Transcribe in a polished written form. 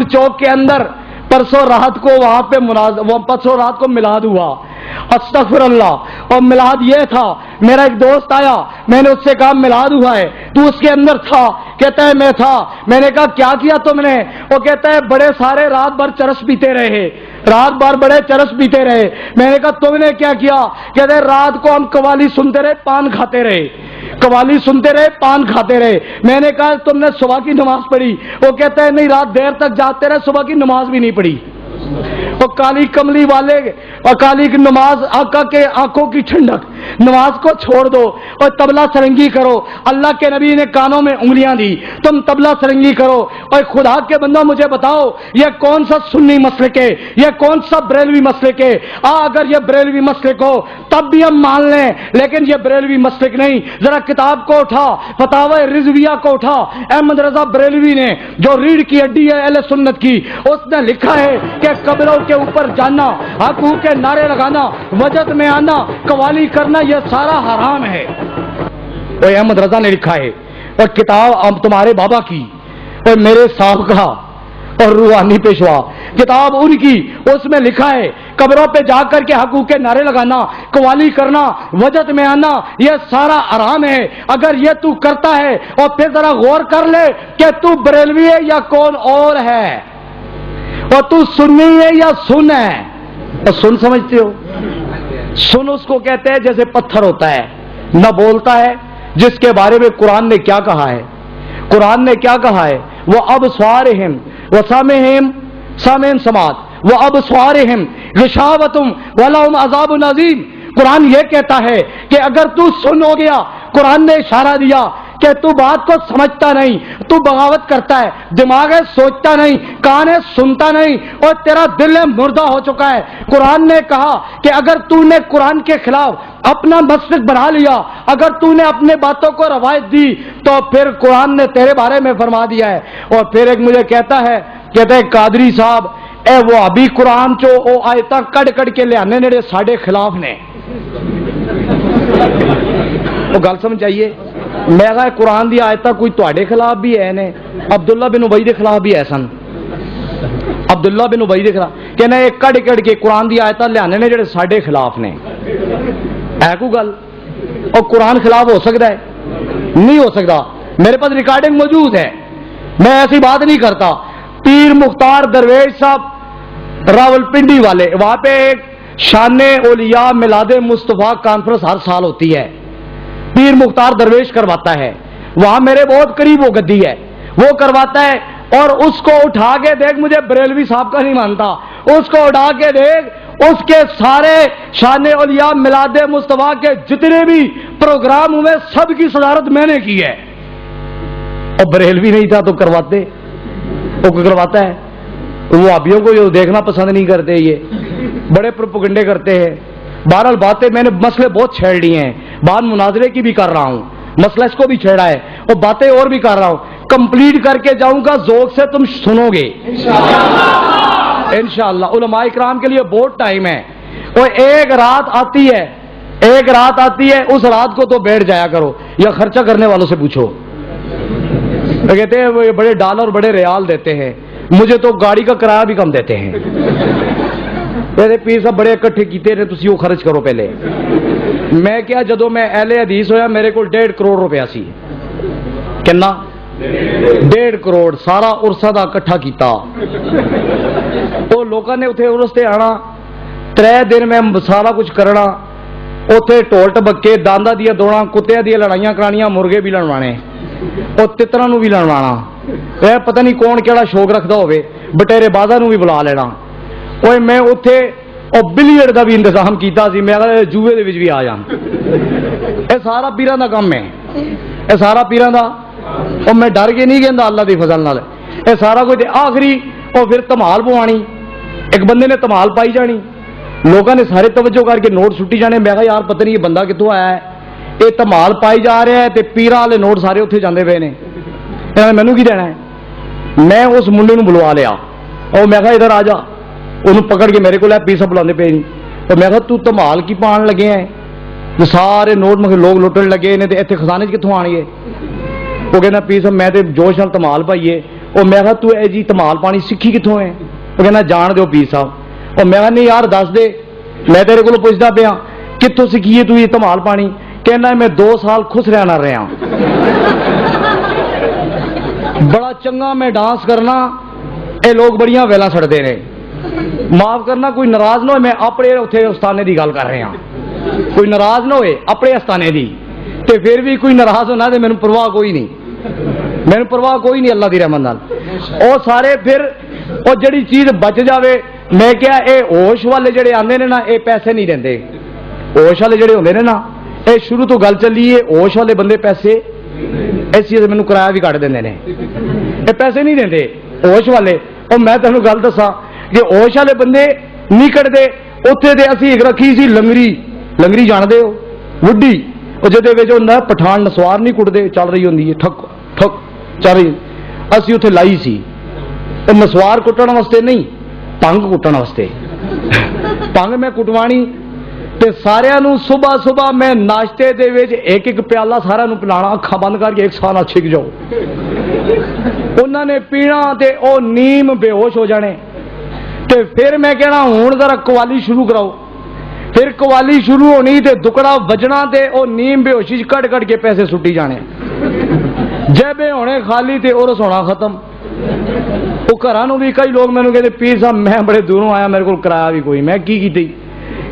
نور چوک کے اندر پرسوں رات کو وہاں پہ پرسوں رات کو میلاد ہوا، استغفر اللہ، اور میلاد یہ تھا، میرا ایک دوست آیا، میں نے اس سے کہا میلاد ہوا ہے، تو اس کے اندر تھا؟ کہتا ہے میں تھا۔ میں نے کہا کیا کیا تم نے؟ وہ کہتا ہے بڑے سارے رات بھر چرس پیتے رہے، رات بھر بڑے چرس پیتے رہے۔ میں نے کہا تم نے کیا کیا؟ کہتے ہیں رات کو ہم قوالی سنتے رہے، پان کھاتے رہے، قوالی سنتے رہے، پان کھاتے رہے۔ میں نے کہا تم نے صبح کی نماز پڑھی؟ وہ کہتا ہے نہیں، رات دیر تک جاگتے رہے، صبح کی نماز بھی نہیں پڑھی۔ وہ کالی کملی والے اور کالی کی نماز، آقا کے آنکھوں کی ٹھنڈک، نماز کو چھوڑ دو اور طبلہ سرنگی کرو۔ اللہ کے نبی نے کانوں میں انگلیاں دی، تم طبلہ سرنگی کرو۔ اور خدا کے بندہ مجھے بتاؤ یہ کون سا سنی مسلک ہے، یہ کون سا بریلوی مسلک ہے؟ اگر یہ بریلوی مسلک ہو تب بھی ہم مان لیں، لیکن یہ بریلوی مسلک نہیں۔ ذرا کتاب کو اٹھا، فتاوی رضویہ کو اٹھا، احمد رضا بریلوی نے جو ریڑھ کی ہڈی ہے اہل سنت کی، اس نے لکھا ہے کہ قبروں کے اوپر جانا، حقوق کے نعرے لگانا، وجد میں آنا، قوالی کرنا، یہ سارا حرام ہے۔ وہ احمد رضا نے لکھا ہے، اور کتاب اب تمہارے بابا کی اور میرے صاحب کا اور روحانی پیشوا کتاب ان کی، اس میں لکھا ہے قبروں پہ جا کر کے حقوق کے نعرے لگانا، قوالی کرنا، وجد میں آنا، یہ سارا حرام ہے۔ اگر یہ تو کرتا ہے اور پھر ذرا غور کر لے کہ تو بریلوی ہے یا کون اور ہے، اور تو سنی ہے یا سن ہے۔ اور سن سمجھتے ہو؟ سن اس کو کہتے ہیں جیسے پتھر ہوتا ہے، نہ بولتا ہے، جس کے بارے میں قرآن نے کیا کہا ہے؟ قرآن نے کیا کہا ہے؟ وہ ابصارہم وسامعہم سامعین سماعت وہ ابصارہم غشاوۃ ولہم عذاب عظیم۔ قرآن یہ کہتا ہے کہ اگر تو سن ہو گیا، قرآن نے اشارہ دیا کہ تو بات کو سمجھتا نہیں، تو بغاوت کرتا ہے، دماغ ہے سوچتا نہیں، کان ہے سنتا نہیں، اور تیرا دل ہے مردہ ہو چکا ہے۔ قرآن نے کہا کہ اگر تو نے قرآن کے خلاف اپنا مسلک بنا لیا، اگر تو نے اپنے باتوں کو روایت دی، تو پھر قرآن نے تیرے بارے میں فرما دیا ہے۔ اور پھر ایک مجھے کہتا ہے قادری صاحب اے وہ ابھی قرآن چو او آیتاں کڑ کڑ کے لے آنے نے ساڈے خلاف نے۔ وہ گل سمجھ آئیے؟ میں کہا قرآن دی آیتاں کوئی تواڈے خلاف بھی ہے نے، عبداللہ بن ابی دے خلاف بھی ہے سن، عبداللہ بن ابی دے خلاف کہنا یہ کڑ کڑ کے قرآن دی آیتاں لے آنے نے جڑے ساڈے خلاف نے۔ ہے کوئی گل؟ اور قرآن خلاف ہو سکتا ہے؟ نہیں ہو سکتا۔ میرے پاس ریکارڈنگ موجود ہے، میں ایسی بات نہیں کرتا۔ پیر مختار درویش صاحب راولپنڈی والے، وہاں پہ ایک شان اولیاء میلاد مصطفیٰ کانفرنس ہر سال ہوتی ہے، پیر مختار درویش کرواتا ہے، وہاں میرے بہت قریب وہ گدی ہے، وہ کرواتا ہے۔ اور اس کو اٹھا کے دیکھ، مجھے بریلوی صاحب کا نہیں مانتا، اس کو اٹھا کے دیکھ، اس کے سارے شان اولیاء میلاد مصطفیٰ کے جتنے بھی پروگرام ہوئے سب کی صدارت میں نے کی ہے۔ اور بریلوی نہیں تھا تو کرواتے، وہ کرواتا ہے۔ وہ ابھیوں کو جو دیکھنا پسند نہیں کرتے، یہ بڑے پروپیگنڈے کرتے ہیں۔ بہرحال باتیں میں نے مسئلے بہت چھیڑ لیے ہیں، بات مناظرے کی بھی کر رہا ہوں، مسئلہ اس کو بھی چھیڑا ہے، اور باتیں اور بھی کر رہا ہوں، کمپلیٹ کر کے جاؤں گا، ذوق سے تم سنو گے انشاءاللہ۔ علماء اکرام کے لیے بہت ٹائم ہے، اور ایک رات آتی ہے، ایک رات آتی ہے، اس رات کو تو بیٹھ جایا کرو، یا خرچہ کرنے والوں سے پوچھو، کہتے ہیں وہ بڑے ڈالر بڑے ریال دیتے ہیں، مجھے تو گاڑی کا کرایہ بھی کم دیتے ہیں۔ میرے پیر صاحب بڑے اکٹھے کیتے نے، تسی وہ خرچ کرو پہلے۔ میں کیا جدو میں اہل حدیث ہویا میرے کو 1.5 کروڑ روپیہ سی، کنا 1.5 کروڑ سارا عرصہ دا اکٹھا کیتا۔ وہ لوگوں نے اتنے عرس تے آنا، 3 دن میں سارا کچھ کرنا، اتنے ٹول ٹبکے داندا دیا دوڑا، کتیا دیا لڑائیاں کرانیاں، مرغے بھی لڑوانے اور تترا نو بھی لڑوانا، پتہ نہیں کون کیڑا شوق رکھتا ہوئے، بٹیرے بازا نو بھی بلا لینا۔ اوے میں اتنے اور بلیئرڈ کا بھی انتظام کیتا سی، میں جوئے دے وچ بھی آ جان۔ اے سارا پیراں دا کام ہے، اے سارا پیراں دا، اور میں ڈر کے نہیں کہندا اللہ دی فضل نال، اے سارا کچھ آخری اور پھر تمال پوانی، ایک بندے نے تمال پائی جانی، لوگوں نے سارے توجہ کر کے نوٹ سٹی جانے، میں کہا یار پتہ نہیں یہ بندہ کتوں آیا ہے، یہ تمال پائی جا رہا ہے تے پیرا والے نوٹ سارے اتنے جاندے پے نے، مینوں کی دینا ہے؟ میں اس منڈے نو بلوا لیا، اور میں کہا ادھر آ جا، انہوں پکڑ کے میرے کو لیا، پیر صاحب بلاندے پے نہیں، اور میں کہا تو تمال کی پان لگے ہیں؟ تو سارے نوٹ مجھے لوگ لٹن لگے نے، تے اتنے خزانے کتوں آن گے؟ وہ کہنا پیر صاحب میں تے جوش نال تمال پائیے، ਉਹ ਮੈਂ ਕਿਹਾ ਤੂੰ ਇਹ ਜੀ ਧਮਾਲ ਪਾਣੀ ਸਿੱਖੀ ਕਿੱਥੋਂ ਹੈ? ਉਹ ਕਹਿੰਦਾ ਜਾਣ ਦਿਓ ਪੀਰ ਸਾਹਿਬ। ਉਹ ਮੈਂ ਕਿਹਾ ਨਹੀਂ ਯਾਰ ਦੱਸ ਦੇ, ਮੈਂ ਤੇਰੇ ਕੋਲੋਂ ਪੁੱਛਦਾ ਪਿਆ ਕਿੱਥੋਂ ਸਿੱਖੀਏ ਤੂੰ ਇਹ ਧਮਾਲ ਪਾਣੀ? ਕਹਿੰਦਾ ਮੈਂ 2 ਸਾਲ ਖੁਸਰਿਆਂ ਨਾਲ ਰਿਹਾ, ਬੜਾ ਚੰਗਾ ਮੈਂ ਡਾਂਸ ਕਰਨਾ, ਇਹ ਲੋਕ ਬੜੀਆਂ ਵੈਲਾਂ ਛੱਡਦੇ ਨੇ। ਮਾਫ ਕਰਨਾ, ਕੋਈ ਨਾਰਾਜ਼ ਨਾ ਹੋਏ, ਮੈਂ ਆਪਣੇ ਉੱਥੇ ਉਸਤਾਨੇ ਦੀ ਗੱਲ ਕਰ ਰਿਹਾ, ਕੋਈ ਨਾਰਾਜ਼ ਨਾ ਹੋਏ ਆਪਣੇ ਉਸਤਾਨੇ ਦੀ। ਤੇ ਫਿਰ ਵੀ ਕੋਈ ਨਾਰਾਜ਼ ਹੋਣਾ ਤੇ ਮੈਨੂੰ ਪਰਵਾਹ ਕੋਈ ਨਹੀਂ, ਮੈਨੂੰ ਪਰਵਾਹ ਕੋਈ ਨਹੀਂ ਅੱਲਾ ਦੀ ਰਹਿਮਤ ਨਾਲ। ਉਹ ਸਾਰੇ ਫਿਰ ਉਹ ਜਿਹੜੀ ਚੀਜ਼ ਬਚ ਜਾਵੇ, ਮੈਂ ਕਿਹਾ ਇਹ ਹੋਸ਼ ਵਾਲੇ ਜਿਹੜੇ ਆਉਂਦੇ ਨੇ ਨਾ, ਇਹ ਪੈਸੇ ਨਹੀਂ ਦਿੰਦੇ। ਹੋਸ਼ ਵਾਲੇ ਜਿਹੜੇ ਹੁੰਦੇ ਨੇ ਨਾ, ਇਹ ਸ਼ੁਰੂ ਤੋਂ ਗੱਲ ਚੱਲੀ ਹੈ, ਹੋਸ਼ ਵਾਲੇ ਬੰਦੇ ਪੈਸੇ ਇਸ ਚੀਜ਼ ਮੈਨੂੰ ਕਿਰਾਇਆ ਵੀ ਕੱਢ ਦਿੰਦੇ ਨੇ, ਇਹ ਪੈਸੇ ਨਹੀਂ ਦਿੰਦੇ ਹੋਸ਼ ਵਾਲੇ। ਉਹ ਮੈਂ ਤੁਹਾਨੂੰ ਗੱਲ ਦੱਸਾਂ ਕਿ ਹੋਸ਼ ਵਾਲੇ ਬੰਦੇ ਨਹੀਂ ਕੱਢਦੇ। ਉੱਥੇ ਤੇ ਅਸੀਂ ਇੱਕ ਰੱਖੀ ਸੀ ਲੰਗਰੀ, ਲੰਗਰੀ ਜਾਣਦੇ ਹੋ, ਵੁੱਡੀ, ਉਹ ਜਿਹਦੇ ਵਿੱਚ ਹੁੰਦਾ ਪਠਾਨ ਨਸਵਾਰ ਨਹੀਂ ਕੁੱਟਦੇ, ਚੱਲ ਰਹੀ ਹੁੰਦੀ ਹੈ ਠੱਕ ਠੱਕ ਚੱਲ ਰਹੀ, ਅਸੀਂ ਉੱਥੇ ਲਾਈ ਸੀ। ਉਹ ਨਸਵਾਰ ਕੁੱਟਣ ਵਾਸਤੇ ਨਹੀਂ, ਭੰਗ ਕੁੱਟਣ ਵਾਸਤੇ। ਭੰਗ ਮੈਂ ਕੁੱਟਵਾਣੀ ਤੇ ਸਾਰਿਆਂ ਨੂੰ ਸੁਬਾ ਸੁਬਾ ਮੈਂ ਨਾਸ਼ਤੇ ਦੇ ਵਿੱਚ ਇੱਕ ਇੱਕ ਪਿਆਲਾ ਸਾਰਿਆਂ ਨੂੰ ਪਿਲਾਣਾ, ਅੱਖਾਂ ਬੰਦ ਕਰਕੇ ਇੱਕ ਸਾਹ ਨਾਲ ਛਿਕ ਜਾਓ। ਉਹਨਾਂ ਨੇ ਪੀਣਾ ਤੇ ਉਹ ਨੀਮ ਬੇਹੋਸ਼ ਹੋ ਜਾਣੇ। ਤੇ ਫਿਰ ਮੈਂ ਕਹਿਣਾ ਹੁਣ ਜ਼ਰਾ ਕਵਾਲੀ ਸ਼ੁਰੂ ਕਰਾਓ। ਫਿਰ ਕਵਾਲੀ ਸ਼ੁਰੂ ਹੋਣੀ ਤੇ ਦੁਕੜਾ ਵੱਜਣਾ ਤੇ ਉਹ ਨੀਮ ਬੇਹੋਸ਼ੀ ਚ ਕੱਢ ਕੱਢ ਕੇ ਪੈਸੇ ਸੁੱਟੀ ਜਾਣੇ। ਜੇਬੇ ਹੋਣੇ ਖਾਲੀ ਤੇ ਉਰਸ ਹੋਣਾ ਖਤਮ। ਉਹ ਘਰਾਂ ਨੂੰ ਵੀ ਕਈ ਲੋਕ ਮੈਨੂੰ ਕਹਿੰਦੇ ਪੀਰ ਸਾਹਿਬ ਮੈਂ ਬੜੇ ਦੂਰੋਂ ਆਇਆ, ਮੇਰੇ ਕੋਲ ਕਿਰਾਇਆ ਵੀ ਕੋਈ। ਮੈਂ ਕੀ ਕੀਤੀ?